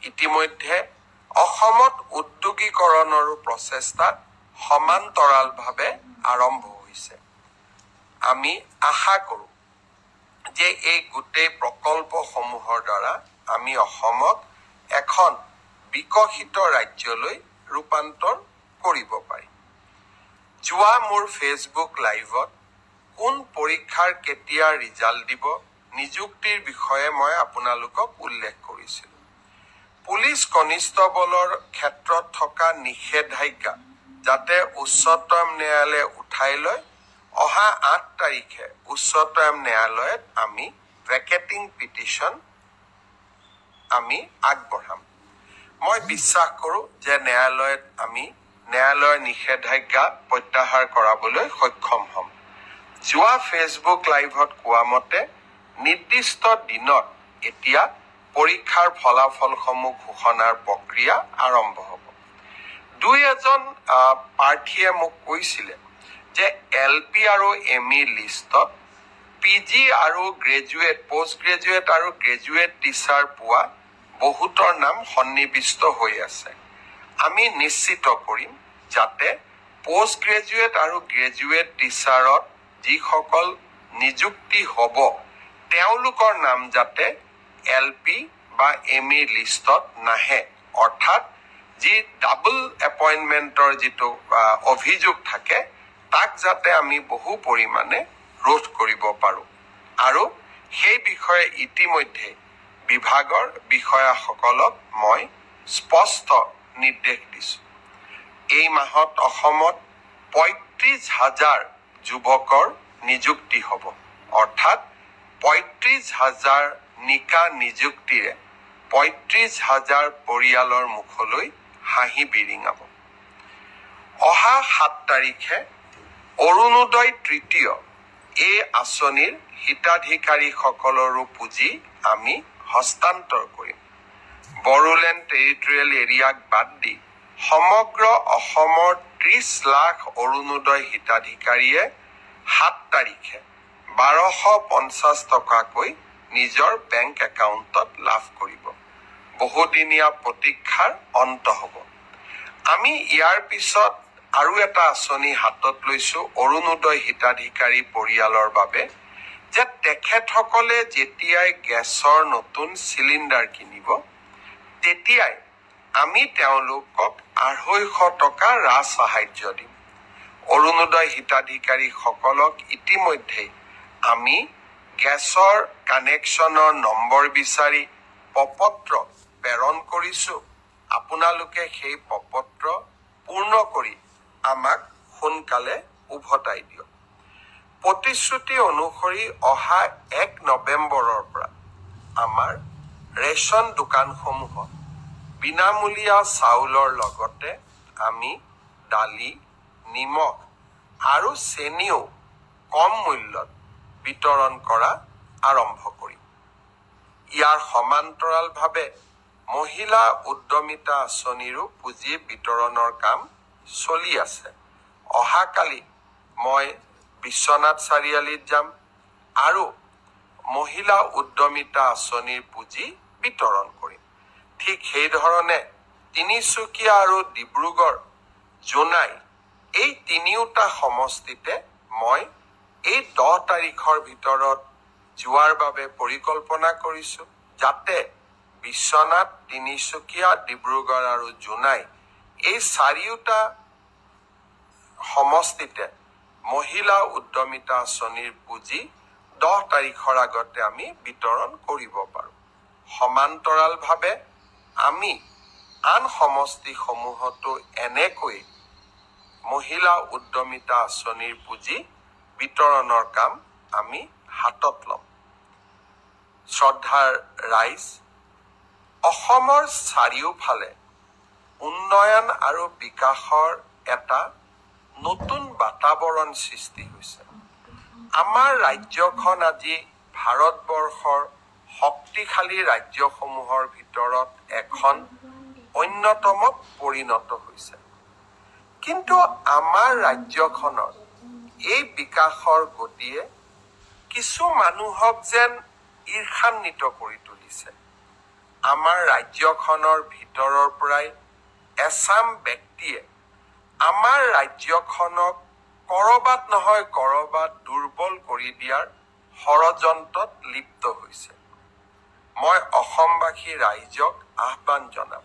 ইতিমধ্যে অসমত উদ্যোগীকৰণৰো প্ৰচেষ্টা সমান্তৰালভাৱে আৰম্ভ হৈছে। আমি আশা কৰোঁ যে এই গোটেই প্ৰকল্পসমূহৰ দ্বাৰা আমি অসমক এখন বিকশিত ৰাজ্যলৈ ৰূপান্তৰ কৰিব পাৰিম। যোৱা মোৰ ফেচবুক লাইভত কোন পৰীক্ষাৰ কেতিয়া ৰিজাল্ট দিব নিযুক্তিৰ বিষয়ে মই আপোনালোকক উল্লেখ কৰিছিলোঁ। পুলিচ কনিষ্টবলৰ ক্ষেত্ৰত থকা নিষেধাজ্ঞা যাতে উচ্চতম ন্যায়ালয়ে উঠাই লয়, অহা 8 তাৰিখে উচ্চতম ন্যায়ালয়ত আমি ভেকেটিং পিটিশ্যন আমি আগবঢ়াম। মই বিশ্বাস কৰোঁ যে ন্যায়ালয়ত আমি ন্যায়ালয়ৰ নিষেধাজ্ঞা প্ৰত্যাহাৰ কৰাবলৈ সক্ষম হ'ম। যোৱা ফেচবুক লাইভত কোৱা মতে নিৰ্দিষ্ট দিনত এতিয়া পৰীক্ষাৰ ফলাফলসমূহ ঘোষণাৰ প্ৰক্ৰিয়া আৰম্ভ হ'ব। দুই এজন প্ৰাৰ্থীয়ে মোক কৈছিলে যে LP আৰু ME লিষ্টত PG আৰু গ্ৰেজুৱেট, পোষ্ট গ্ৰেজুৱেট আৰু গ্ৰেজুৱেট টিচাৰ পোৱা বহুতৰ নাম সন্নিৱিষ্ট হৈ আছে। আমি নিশ্চিত কৰিম যাতে পোষ্ট গ্ৰেজুৱেট আৰু গ্ৰেজুৱেট টিচাৰত যিসকল নিযুক্তি হ'ব তেওঁলোকৰ নাম যাতে LP বা ME লিষ্টত নাহে, অৰ্থাৎ যি ডাবল এপইণ্টমেণ্টৰ যিটো অভিযোগ থাকে তাক যাতে আমি বহু পৰিমাণে ৰোধ কৰিব পাৰোঁ। আৰু সেই বিষয়ে ইতিমধ্যে বিভাগৰ বিষয়াসকলক মই স্পষ্ট নিৰ্দেশ দিছোঁ। এই মাহত অসমত ৩৫,০০০ যুৱকৰ নিযুক্তি হ'ব, অৰ্থাৎ ৩৫,০০০ নিকা নিযুক্তিৰে ৩৫,০০০ পৰিয়ালৰ মুখলৈ হাঁহি বিৰিঙাব। অহা ৭ তাৰিখে অৰুণোদয় তৃতীয় এই আঁচনিৰ হিতাধিকাৰীসকলৰো পুঁজি আমি হস্তান্তৰ কৰিম। বড়োলেণ্ড টেৰিটৰিয়েল এৰিয়াক বাদ দি সমগ্ৰ অসমৰ ৩০ লাখ অৰুণোদয় হিতাধিকাৰীয়ে ৭ তাৰিখে ১২৫০ টকাকৈ নিজৰ বেংক একাউণ্টত লাভ কৰিব। বহুদিনীয়া প্ৰতীক্ষাৰ অন্ত হ'ব। আমি ইয়াৰ পিছত আৰু এটা আঁচনি হাতত লৈছোঁ অৰুণোদয় হিতাধিকাৰী পৰিয়ালৰ বাবে, যে তেখেতসকলে যেতিয়াই গেছৰ নতুন চিলিণ্ডাৰ কিনিব তেতিয়াই আমি তেওঁলোকক ২৫০ টকা ৰাজ সাহায্য দিম। অৰুণোদয় হিতাধিকাৰীসকলক ইতিমধ্যেই আমি গেছৰ কানেকশ্যনৰ নম্বৰ বিচাৰি প্ৰপত্ৰ প্ৰেৰণ কৰিছোঁ। আপোনালোকে সেই প্ৰপত্ৰ পূৰ্ণ কৰি আমাক সোনকালে উভতাই দিয়ক। প্ৰতিশ্ৰুতি অনুসৰি অহা ১ নৱেম্বৰৰ পৰা আমাৰ ৰেচন দোকানসমূহত বিনামূলীয়া চাউলৰ লগতে আমি দালি, নিমখ আৰু চেনিও কম মূল্যত বিতৰণ কৰা আৰম্ভ কৰিম। ইয়াৰ সমান্তৰালভাৱে মহিলা উদ্যমিতা আঁচনিৰো পুঁজি বিতৰণৰ কাম চলি আছে। অহাকালি মই বিশ্বনাথ চাৰিআলিত যাম আৰু মহিলা উদ্যমিতা আঁচনিৰ পুঁজি বিতৰণ কৰিম। ঠিক সেইধৰণে তিনিচুকীয়া আৰু ডিব্ৰুগড়, জোনাই এই তিনিওটা সমষ্টিতে মই এই 10 তাৰিখৰ ভিতৰত যোৱাৰ বাবে পৰিকল্পনা কৰিছোঁ, যাতে বিশ্বনাথ, তিনিচুকীয়া, ডিব্ৰুগড় আৰু জোনাই এই চাৰিওটা সমষ্টিতে মহিলা উদ্যমিতা আঁচনিৰ পুঁজি 10 তাৰিখৰ আগতে আমি বিতৰণ কৰিব পাৰোঁ। সমান্তৰালভাৱে আমি আন সমষ্টিসমূহতো এনেকৈ মহিলা উদ্যমিতা আঁচনিৰ পুঁজি বিতৰণৰ কাম আমি হাতত ল'ম। শ্ৰদ্ধাৰ ৰাইজ, অসমৰ চাৰিওফালে উন্নয়ন আৰু বিকাশৰ এটা নতুন বাতাবৰণ সৃষ্টি হৈছে। আমাৰ ৰাজ্যখন আজি ভাৰতবৰ্ষৰ শক্তিশালী ৰাজ্যসমূহৰ ভিতৰত এখন অন্যতমত পৰিণত হৈছে। কিন্তু আমাৰ ৰাজ্যখনৰ এই বিকাশৰ গতিয়ে কিছু মানুহক যেন ঈৰ্ষান্বিত কৰি তুলিছে। আমাৰ ৰাজ্যখনৰ ভিতৰৰ পৰাই এচাম ব্যক্তিয়ে আমাৰ ৰাজ্যখনক কৰবাত নহয় কৰবাত দুৰ্বল কৰি দিয়াৰ ষড়যন্ত্ৰত লিপ্ত হৈছে। মই অসমবাসী ৰাইজক আহ্বান জনাম,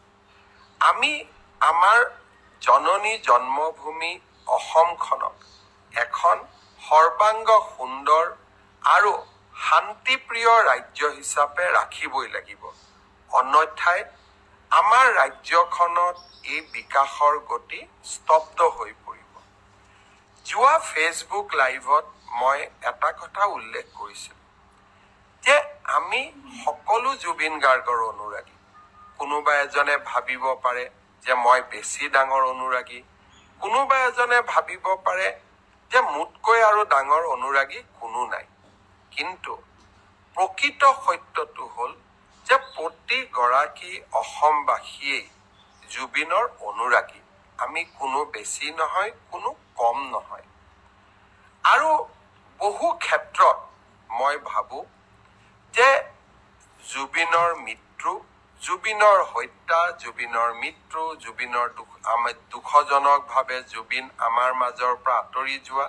আমি আমাৰ জননী জন্মভূমি অসমখনক এখন সৰ্বাংগ সুন্দৰ আৰু শান্তিপ্ৰিয় ৰাজ্য হিচাপে ৰাখিবই লাগিব। অন্যথাই আমাৰ ৰাজ্যখনত এই বিকাশৰ গতি স্তব্ধ হৈ পৰিব। যোৱা ফেচবুক লাইভত মই এটা কথা উল্লেখ কৰিছিলোঁ যে আমি সকলো জুবিন গাৰ্গৰ অনুৰাগী। কোনোবা এজনে ভাবিব পাৰে যে মই বেছি ডাঙৰ অনুৰাগী, কোনোবা এজনে ভাবিব পাৰে যে মোতকৈ আৰু ডাঙৰ অনুৰাগী কোনো নাই। কিন্তু প্ৰকৃত সত্যটো হ'ল যে প্ৰতিগৰাকী অসমবাসীয়েই জুবিনৰ অনুৰাগী। আমি কোনো বেছি নহয়, কোনো কম নহয়। আৰু বহু ক্ষেত্ৰত মই ভাবোঁ যে জুবিনৰ মৃত্যু, জুবিনৰ হত্যা, জুবিনৰ মৃত্যু, জুবিনৰ দুখজনকভাৱে জুবিন আমাৰ মাজৰ পৰা আঁতৰি যোৱা,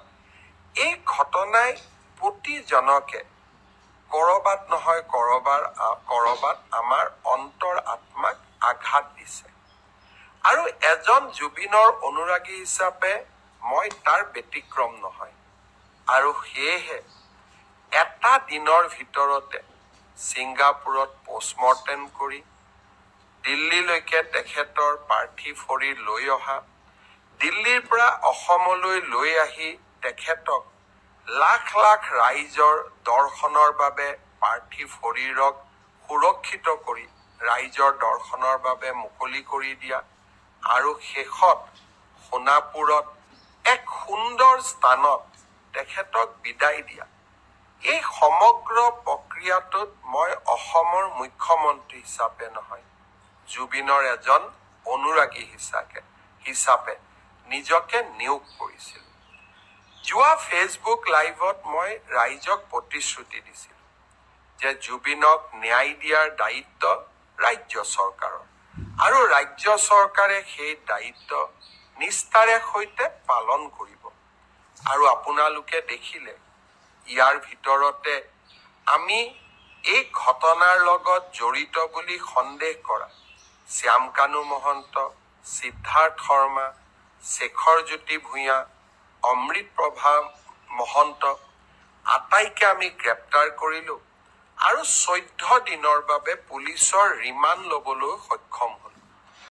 এই ঘটনাই প্ৰতিজনকে কৰবাত নহয় কৰবাত আমাৰ অন্তৰ আত্মাক আঘাত দিছে। আৰু এজন জুবিনৰ অনুৰাগী হিচাপে মই তাৰ ব্যতিক্ৰম নহয়। আৰু সেয়েহে এটা দিনৰ ভিতৰতে ছিংগাপুৰত পষ্টমৰ্টেম কৰি দিল্লীলৈকে তেখেতৰ পাৰ্থিৱ শৰীৰ লৈ অহা, দিল্লীৰ পৰা অসমলৈ লৈ আহি তেখেতক লাখ লাখ ৰাইজৰ দৰ্শনৰ বাবে পাৰ্থিৱ শৰীৰক সুৰক্ষিত কৰি ৰাইজৰ দৰ্শনৰ বাবে মুকলি কৰি দিয়া, আৰু শেষত সোণাপুৰত এক সুন্দৰ স্থানত তেখেতক বিদায় দিয়া, এই সমগ্ৰ প্ৰক্ৰিয়াটোত মই অসমৰ মুখ্যমন্ত্ৰী হিচাপে নহয়, জুবিনৰ এজন অনুৰাগী হিচাপে নিজকে নিয়োগ কৰিছিল। যোৱা ফেচবুক লাইভত মই ৰাইজক প্ৰতিশ্ৰুতি দিছিলোঁ যে জুবিনক ন্যায় দিয়াৰ দায়িত্ব ৰাজ্য চৰকাৰৰ, আৰু ৰাজ্য চৰকাৰে সেই দায়িত্ব নিষ্ঠাৰে সৈতে পালন কৰিব। আৰু আপোনালোকে দেখিলে ইয়াৰ ভিতৰতে আমি এই ঘটনাৰ লগত জড়িত বুলি সন্দেহ কৰা শ্যামকানু মহন্ত, সিদ্ধাৰ্থ শৰ্মা, শেখৰজ্যোতি ভূঞা, অমৃতপ্ৰভা মহন্ত আটাইকে আমি গ্ৰেপ্তাৰ কৰিলোঁ আৰু 14 দিনৰ বাবে পুলিচৰ ৰিমাণ্ড ল'বলৈ সক্ষম হ'লোঁ।